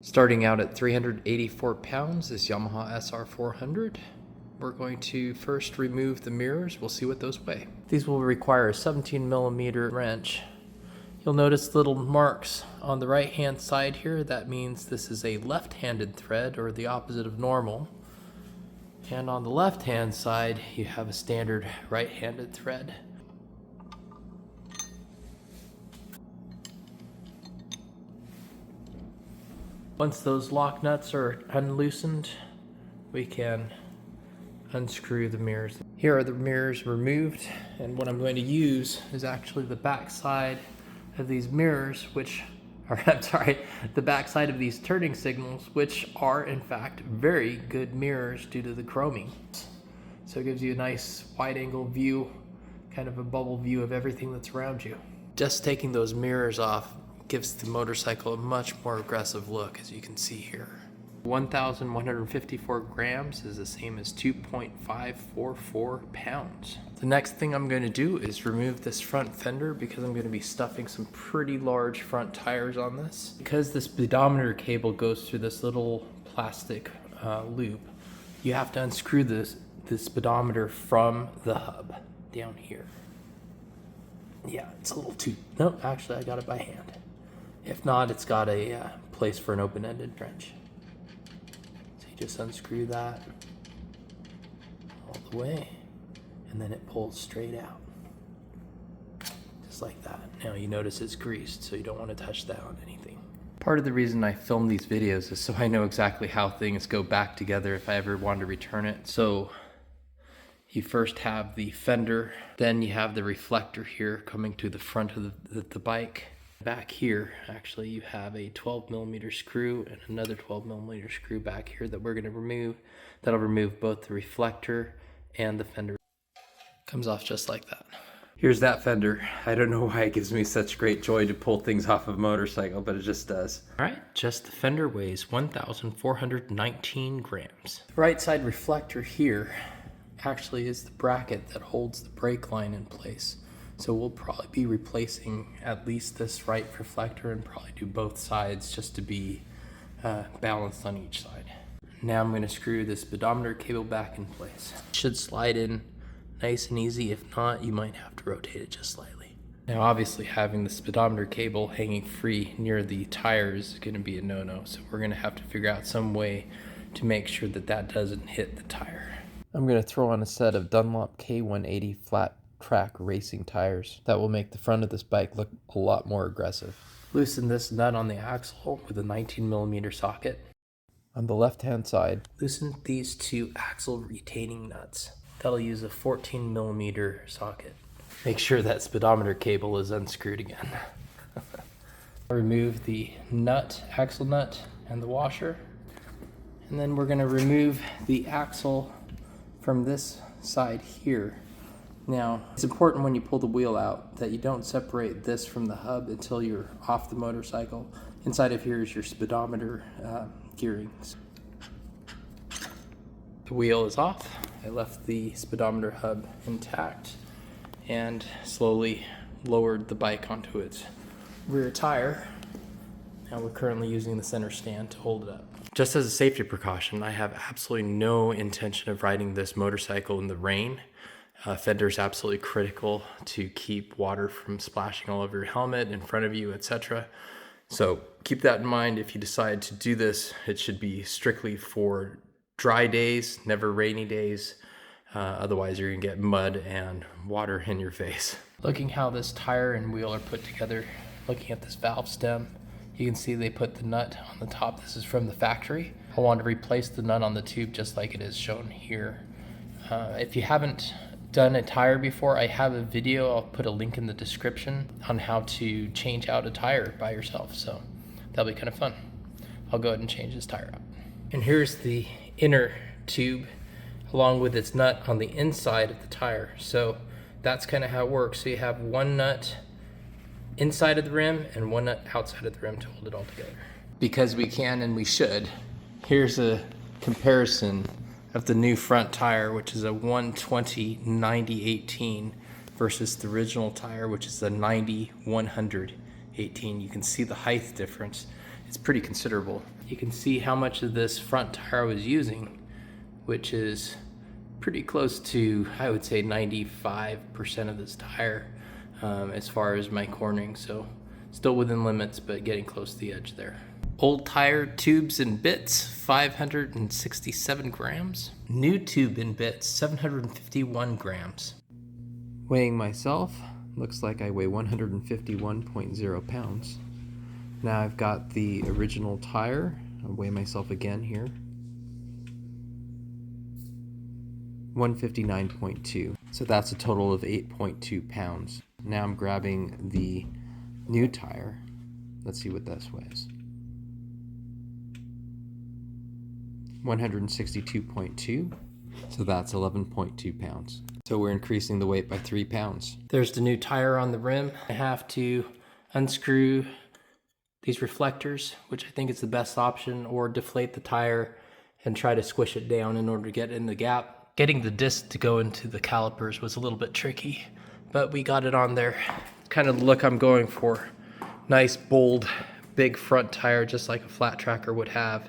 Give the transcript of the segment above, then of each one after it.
Starting out at 384 pounds, this Yamaha SR400. We're going to first remove the mirrors. We'll see what those weigh. These will require a 17mm wrench. You'll notice little marks on the right hand side here. That means this is a left-handed thread, or the opposite of normal. And on the left hand side, you have a standard right-handed thread. Once those lock nuts are unloosened, we can unscrew the mirrors. Here are the mirrors removed, and what I'm going to use is actually the back side of these mirrors, which are, the back side of these turning signals, which are in fact very good mirrors due to the chroming. So it gives you a nice wide angle view, kind of a bubble view of everything that's around you. Just taking those mirrors off gives the motorcycle a much more aggressive look, as you can see here. 1,154 grams is the same as 2.544 pounds. The next thing I'm going to do is remove this front fender, because I'm going to be stuffing some pretty large front tires on this. Because this speedometer cable goes through this little plastic loop, you have to unscrew the speedometer from the hub down here. Yeah, it's a little too, no, actually I got it by hand. If not, it's got a place for an open-ended wrench. So you just unscrew that all the way, and then it pulls straight out. Just like that. Now you notice it's greased, so you don't want to touch that on anything. Part of the reason I film these videos is so I know exactly how things go back together if I ever want to return it. So you first have the fender, then you have the reflector here coming to the front of the bike. Back here, actually, you have a 12mm screw and another 12mm screw back here that we're going to remove. That'll remove both the reflector and the fender. Comes off just like that. Here's that fender. I don't know why it gives me such great joy to pull things off of a motorcycle, but it just does. All right, just the fender weighs 1,419 grams. The right side reflector here actually is the bracket that holds the brake line in place. So we'll probably be replacing at least this right reflector and probably do both sides just to be balanced on each side. Now I'm going to screw this speedometer cable back in place. It should slide in nice and easy. If not, you might have to rotate it just slightly. Now obviously having the speedometer cable hanging free near the tires is going to be a no-no. So we're going to have to figure out some way to make sure that that doesn't hit the tire. I'm going to throw on a set of Dunlop K180 flat track racing tires that will make the front of this bike look a lot more aggressive. Loosen this nut on the axle with a 19mm socket. On the left hand side, loosen these two axle retaining nuts. That'll use a 14mm socket. Make sure that speedometer cable is unscrewed again. Remove the nut, axle nut, and the washer. And then we're going to remove the axle from this side here. Now, it's important when you pull the wheel out that you don't separate this from the hub until you're off the motorcycle. Inside of here is your speedometer gearings. The wheel is off. I left the speedometer hub intact and slowly lowered the bike onto its rear tire. Now we're currently using the center stand to hold it up. Just as a safety precaution, I have absolutely no intention of riding this motorcycle in the rain. Fender is absolutely critical to keep water from splashing all over your helmet, in front of you, etc. So keep that in mind. If you decide to do this, it should be strictly for dry days, never rainy days. Otherwise you're gonna get mud and water in your face. Looking how this tire and wheel are put together, looking at this valve stem, you can see they put the nut on the top. This is from the factory. I want to replace the nut on the tube just like it is shown here. If you haven't done a tire before, I have a video, I'll put a link in the description on how to change out a tire by yourself, so that'll be kind of fun. I'll go ahead and change this tire out. And here's the inner tube along with its nut on the inside of the tire. So that's kind of how it works. So you have one nut inside of the rim and one nut outside of the rim to hold it all together. Because we can and we should, here's a comparison of the new front tire, which is a 120/90/18 versus the original tire, which is a 90/100/18. You can see the height difference. it's pretty considerable. You can see how much of this front tire I was using, which is pretty close to, I would say, 95% of this tire as far as my cornering. So still within limits, but getting close to the edge there. Old tire, tubes and bits, 567 grams. New tube and bits, 751 grams. Weighing myself, looks like I weigh 151.0 pounds. Now I've got the original tire. I'll weigh myself again here. 159.2. So that's a total of 8.2 pounds. Now I'm grabbing the new tire. Let's see what this weighs. 162.2. So that's 11.2 pounds. So we're increasing the weight by 3 pounds. There's the new tire on the rim. I have to unscrew these reflectors, which I think is the best option, or deflate the tire and try to squish it down in order to get in the gap. Getting the disc to go into the calipers was a little bit tricky, but we got it on there. Kind of the look I'm going for. Nice, bold, big front tire, just like a flat tracker would have.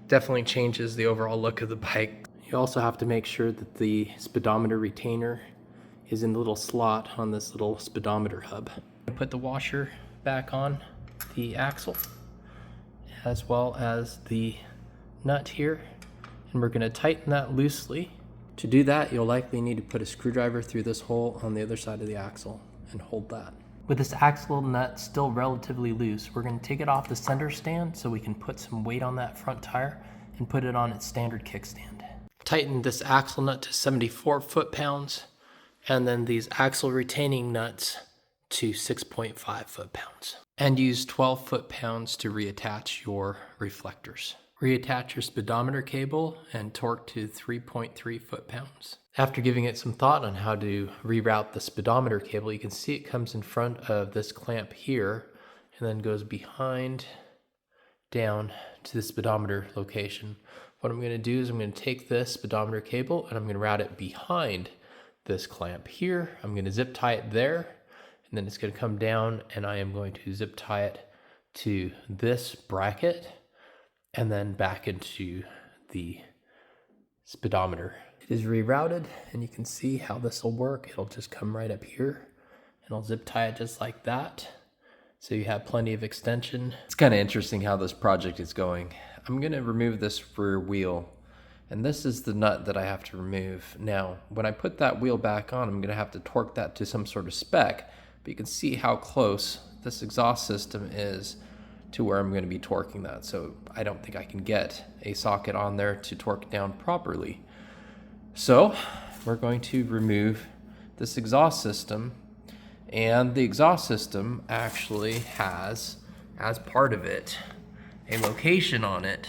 Definitely changes the overall look of the bike. You also have to make sure that the speedometer retainer is in the little slot on this little speedometer hub. Put the washer back on the axle, as well as the nut here, and we're going to tighten that loosely. To do that, you'll likely need to put a screwdriver through this hole on the other side of the axle and hold that. With this axle nut still relatively loose, we're going to take it off the center stand so we can put some weight on that front tire and put it on its standard kickstand. Tighten this axle nut to 74 foot-pounds, and then these axle retaining nuts to 6.5 foot-pounds. And use 12 foot-pounds to reattach your reflectors. Reattach your speedometer cable and torque to 3.3 foot-pounds. After giving it some thought on how to reroute the speedometer cable, you can see it comes in front of this clamp here and then goes behind down to the speedometer location. What I'm going to do is I'm going to take this speedometer cable and I'm going to route it behind this clamp here. I'm going to zip tie it there, and then it's going to come down, and I am going to zip tie it to this bracket and then back into the speedometer. It is rerouted, and you can see how this will work. It'll just come right up here, and I'll zip tie it just like that. So you have plenty of extension. It's kind of interesting how this project is going. I'm going to remove this rear wheel, and this is the nut that I have to remove. Now, when I put that wheel back on, I'm going to have to torque that to some sort of spec, but you can see how close this exhaust system is to where I'm going to be torquing that. So I don't think I can get a socket on there to torque down properly. So we're going to remove this exhaust system, and the exhaust system actually has, as part of it, a location on it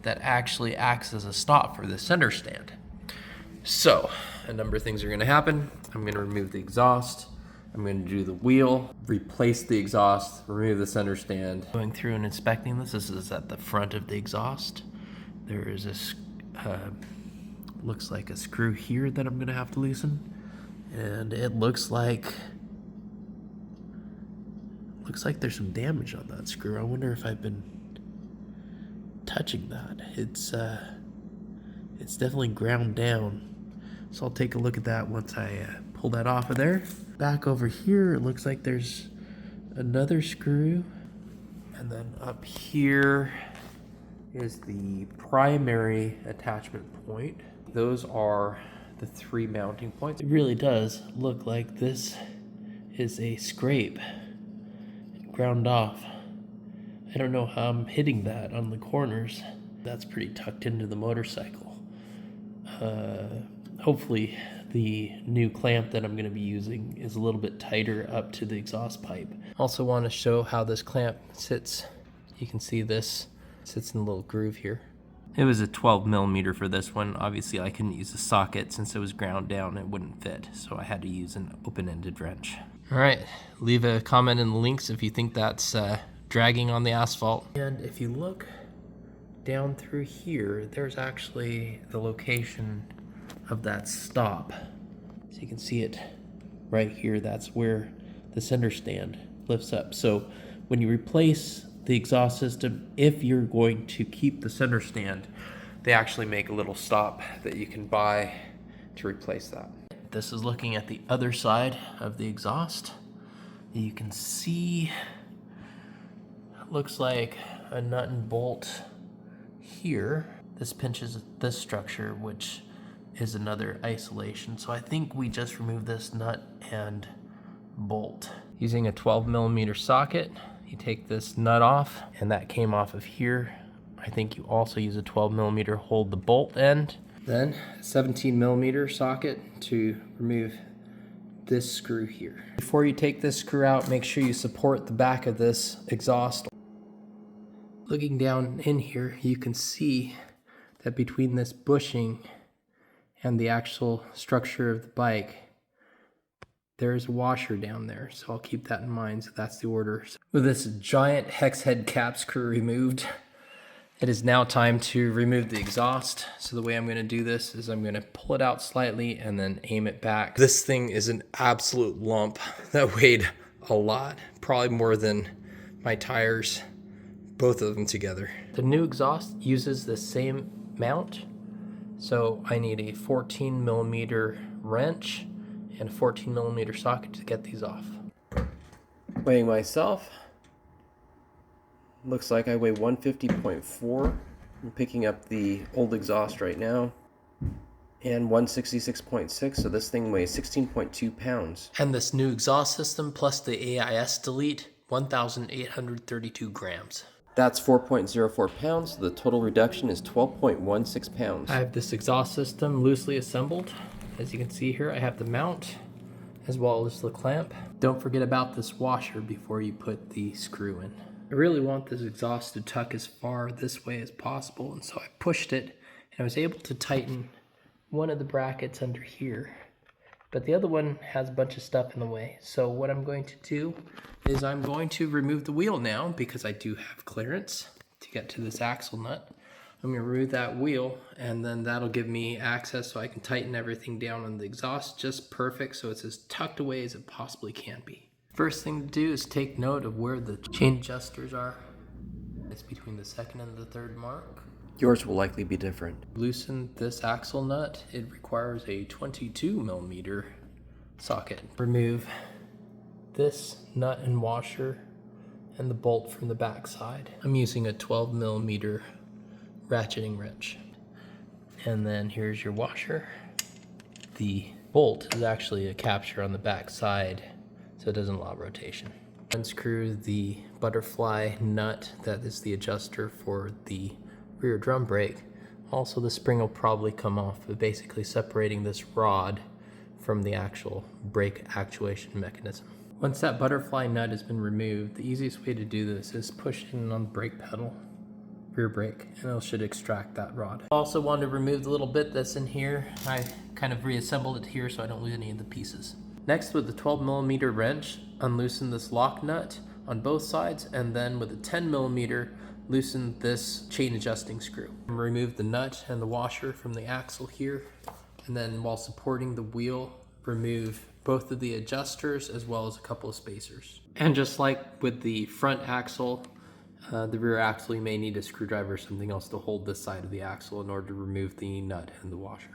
that actually acts as a stop for the center stand. So a number of things are going to happen. I'm going to remove the exhaust. I'm going to do the wheel, replace the exhaust, remove the center stand. Going through and inspecting this is at the front of the exhaust. There is a looks like a screw here that I'm going to have to loosen, and it looks like there's some damage on that screw. I wonder if I've been touching that. It's definitely ground down. So I'll take a look at that once I pull that off of there. Back over here, it looks like there's another screw. And then up here is the primary attachment point. Those are the 3 mounting points. It really does look like this is a scrape. Ground off. I don't know how I'm hitting that on the corners. That's pretty tucked into the motorcycle. Hopefully the new clamp that I'm going to be using is a little bit tighter up to the exhaust pipe. Also want to show how this clamp sits. You can see this sits in a little groove here. It was a 12mm for this one. Obviously I couldn't use a socket since it was ground down. It wouldn't fit, so I had to use an open-ended wrench. All right, leave a comment in the links if you think that's dragging on the asphalt. And if you look down through here, there's actually the location of that stop. So you can see it right here. That's where the center stand lifts up. So when you replace the exhaust system, if you're going to keep the center stand, they actually make a little stop that you can buy to replace that. This is looking at the other side of the exhaust. You can see it looks like a nut and bolt here. This pinches this structure, which is another isolation. So I think we just removed this nut and bolt. Using a 12mm socket, you take this nut off, and that came off of here. I think you also use a 12mm hold the bolt end. Then a 17mm socket to remove this screw here. Before you take this screw out, make sure you support the back of this exhaust. Looking down in here, you can see that between this bushing and the actual structure of the bike, there's a washer down there, so I'll keep that in mind. So that's the order. With this giant hex head cap screw removed, it is now time to remove the exhaust. So the way I'm going to do this is I'm going to pull it out slightly and then aim it back. This thing is an absolute lump that weighed a lot, probably more than my tires, both of them together. The new exhaust uses the same mount, so I need a 14mm wrench and a 14mm socket to get these off. Weighing myself, looks like I weigh 150.4. I'm picking up the old exhaust right now, and 166.6, so this thing weighs 16.2 pounds. And this new exhaust system plus the AIS delete, 1,832 grams. That's 4.04 pounds, so the total reduction is 12.16 pounds. I have this exhaust system loosely assembled. As you can see here, I have the mount as well as the clamp. Don't forget about this washer before you put the screw in. I really want this exhaust to tuck as far this way as possible, and so I pushed it and I was able to tighten one of the brackets under here, but the other one has a bunch of stuff in the way. So what I'm going to do is I'm going to remove the wheel now, because I do have clearance to get to this axle nut. I'm going to remove that wheel, and then that'll give me access so I can tighten everything down on the exhaust just perfect, so it's as tucked away as it possibly can be. First thing to do is take note of where the chain adjusters are. It's between the second and the third mark. Yours will likely be different. Loosen this axle nut. It requires a 22mm socket. Remove this nut and washer and the bolt from the back side. I'm using a 12mm ratcheting wrench. And then here's your washer. The bolt is actually a capture on the back side, so it doesn't allow rotation. Unscrew the butterfly nut that is the adjuster for the rear drum brake. Also, the spring will probably come off, but basically separating this rod from the actual brake actuation mechanism. Once that butterfly nut has been removed, the easiest way to do this is push in on the brake pedal, rear brake, and it should extract that rod. Also want to remove the little bit that's in here. I kind of reassembled it here so I don't lose any of the pieces. Next, with the 12mm wrench, unloosen this lock nut on both sides, and then with a 10mm, loosen this chain adjusting screw. Remove the nut and the washer from the axle here, and then while supporting the wheel, remove both of the adjusters as well as a couple of spacers. And just like with the front axle, the rear axle, you may need a screwdriver or something else to hold this side of the axle in order to remove the nut and the washer.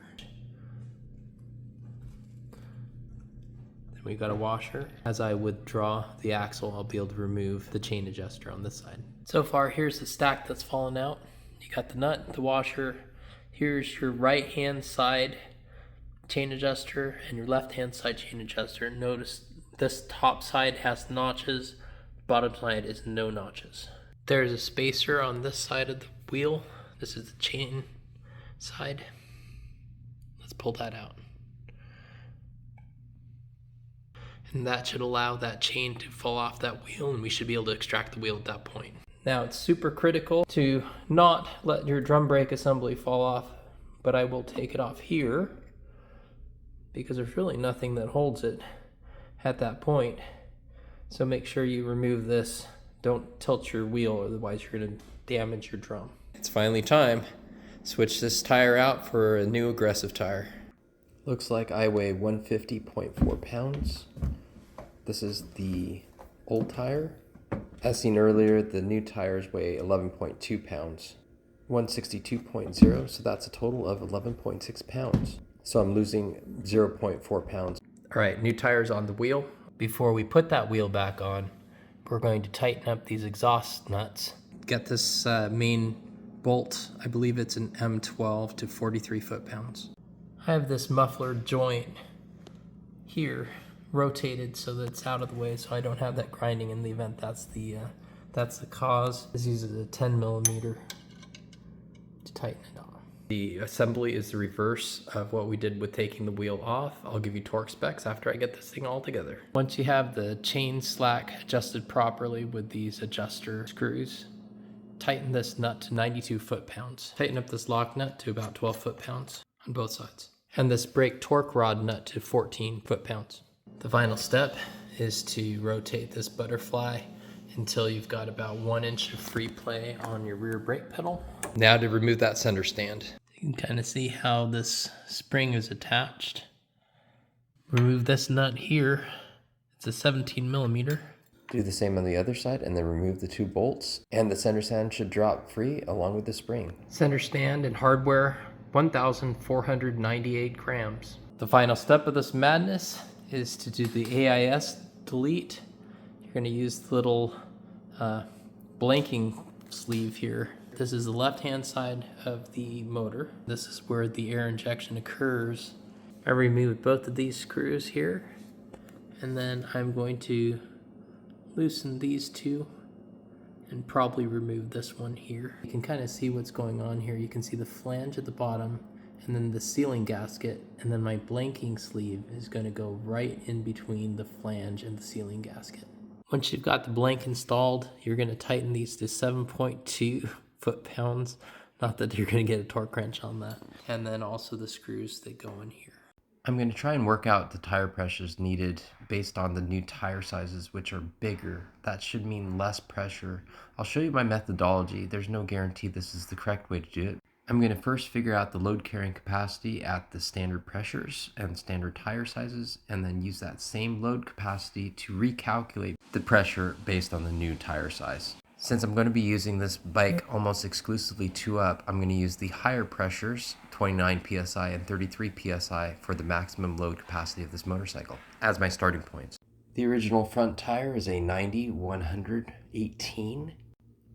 Then we got a washer. As I withdraw the axle, I'll be able to remove the chain adjuster on this side. So far, here's the stack that's fallen out. You got the nut, the washer. Here's your right hand side chain adjuster and your left hand side chain adjuster. Notice this top side has notches, bottom side is no notches. There's a spacer on this side of the wheel. This is the chain side. Let's pull that out. And that should allow that chain to fall off that wheel, and we should be able to extract the wheel at that point. Now, it's super critical to not let your drum brake assembly fall off, but I will take it off here because there's really nothing that holds it at that point. So make sure you remove this. Don't tilt your wheel, otherwise you're going to damage your drum. It's finally time. Switch this tire out for a new aggressive tire. Looks like I weigh 150.4 pounds. This is the old tire. As seen earlier, the new tires weigh 11.2 pounds. 162.0, so that's a total of 11.6 pounds. So I'm losing 0.4 pounds. All right, new tires on the wheel. Before we put that wheel back on, we're going to tighten up these exhaust nuts. Get this main bolt, I believe it's an M12 to 43 foot-pounds. I have this muffler joint here rotated so that it's out of the way, so I don't have that grinding in the event that's the cause. This uses a 10 millimeter to tighten it on. The assembly is the reverse of what we did with taking the wheel off. I'll give you torque specs after I get this thing all together. Once you have the chain slack adjusted properly with these adjuster screws, tighten this nut to 92 foot-pounds. Tighten up this lock nut to about 12 foot-pounds on both sides. And this brake torque rod nut to 14 foot-pounds. The final step is to rotate this butterfly until you've got about 1 inch of free play on your rear brake pedal. Now to remove that center stand. You can kind of see how this spring is attached. Remove this nut here. It's a 17 millimeter. Do the same on the other side and then remove the 2 bolts, and the center stand should drop free along with the spring. Center stand and hardware, 1,498 grams. The final step of this madness is to do the AIS delete. You're going to use the little blanking sleeve here. This is the left-hand side of the motor. This is where the air injection occurs. I remove both of these screws here, and then I'm going to loosen these 2 and probably remove this one here. You can kind of see what's going on here. You can see the flange at the bottom and then the sealing gasket, and then my blanking sleeve is going to go right in between the flange and the sealing gasket. Once you've got the blank installed, you're going to tighten these to 7.2 foot-pounds. Not that you're going to get a torque wrench on that. And then also the screws that go in here. I'm going to try and work out the tire pressures needed based on the new tire sizes, which are bigger. That should mean less pressure. I'll show you my methodology. There's no guarantee this is the correct way to do it. I'm going to first figure out the load carrying capacity at the standard pressures and standard tire sizes, and then use that same load capacity to recalculate the pressure based on the new tire size. Since I'm going to be using this bike almost exclusively 2-up, I'm going to use the higher pressures, 29 psi and 33 psi, for the maximum load capacity of this motorcycle as my starting points. The original front tire is a 90-118,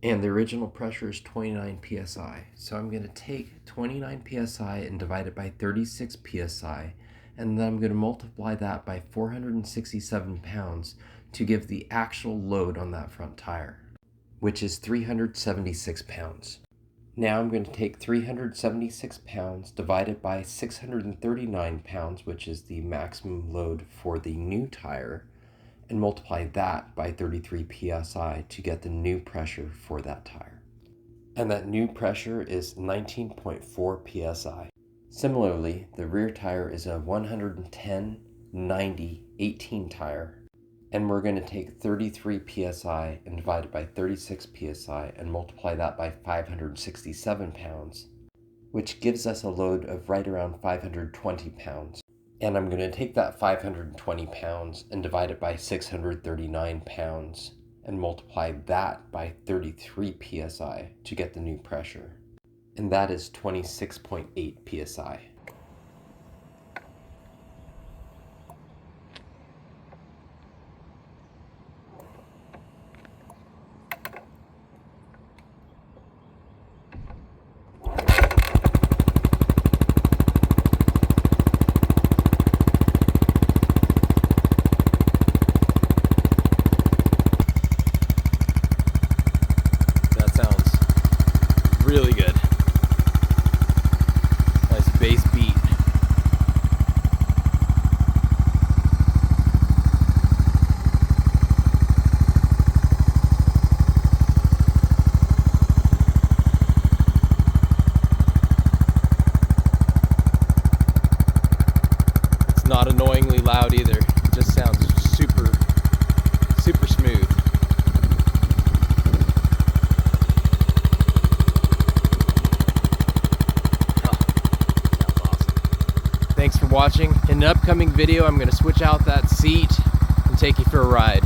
and the original pressure is 29 psi. So I'm going to take 29 psi and divide it by 36 psi, and then I'm going to multiply that by 467 pounds to give the actual load on that front tire, which is 376 pounds. Now I'm going to take 376 pounds divided by 639 pounds, which is the maximum load for the new tire, and multiply that by 33 psi to get the new pressure for that tire. And that new pressure is 19.4 psi. Similarly, the rear tire is a 110-90-18 tire, and we're going to take 33 psi and divide it by 36 psi and multiply that by 567 pounds, which gives us a load of right around 520 pounds. And I'm going to take that 520 pounds and divide it by 639 pounds and multiply that by 33 psi to get the new pressure. And that is 26.8 psi. Really good. Nice bass beat. It's not annoyingly loud either. It just sounds super smooth. Thanks for watching. In an upcoming video, I'm going to switch out that seat and take you for a ride.